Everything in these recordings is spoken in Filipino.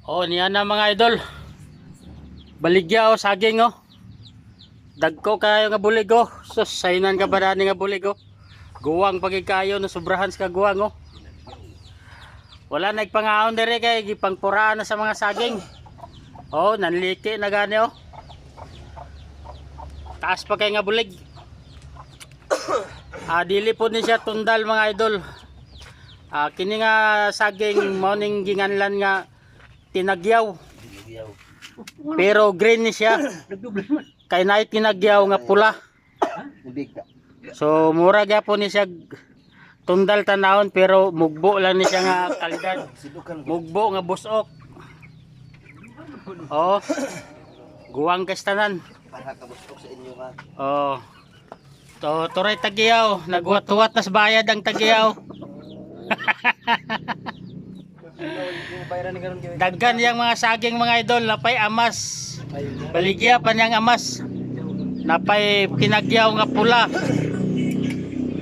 Oh, niya na mga idol. Baligya o saging o. Dagko kayo nga bulig o. Sus, saynan ka ba dani nga bulig o. Guwang pagig kayo no sobrahan sa guwang o. Wala nagpangaon dire kay gipangpuraan na sa mga saging. Oh, nanliki na gani o. Taas pa kay nga bulig. Dili po ni siya tundal mga idol. Kini nga saging morning ginganlan nga tinagyaw. Pero green ni siya. Kay naay tinagyaw nga pula. So mura gyapon ni siya tundal tanahon pero mugbo lang ni siya nga kalidad. Mugbo nga busok. Oh. Guwang kastanan. Para ka busok sa inyo ka. Oh. Turay tagyaw, nagwat-wat nas bayad ang tagyaw. Daggan yang mga saging mga idol, napay amas. Baligya pa niyang amas. Napay pinagyaw nga pula.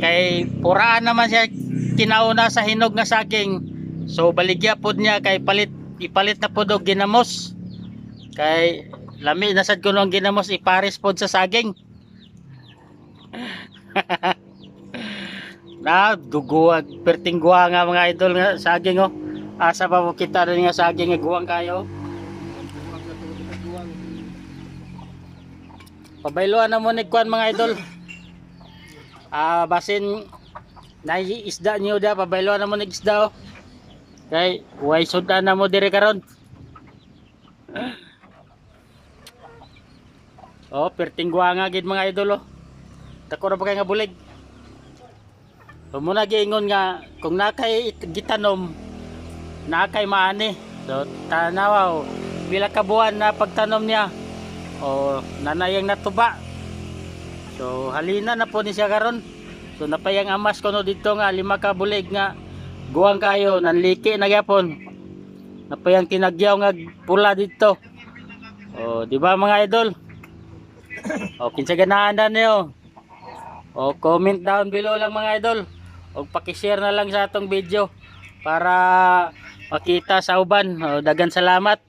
Kay puraan naman siya kinauna sa hinog nga saging. So baligya pod niya kay ipalit na pod og ginamos. Kay lami na sad kuno ang ginamos ipares pod sa saging. Na duguag perting guwa nga mga idol nga saging oh. Asa pa mo kita rin nga saging nga guwang kayo. Pabayloan na mo nigkuan mga idol. Basin nai isda niyo da pabayloan na mo nig isda oh. Kay way sudan na mo dire karon. Oh, perting guwa nga gid mga idol oh. Dako ra pa kay nga bulig. So muna giingon nga kung nakay gitanom nakay maani. So tanaw pila ka buwan na pagtanom niya o nanayang natuba. So halina na po ni siya karon. So napayang amas kuno dito nga 5 ka bulig nga guwang kayo nanliki na gyapon. Napayang tinagyaw nga pula dito. O di ba mga idol? O kinsa ganahan na niyo? O comment down below lang mga idol. O paki-share na lang sa atong video para makita sa uban. O dagan salamat.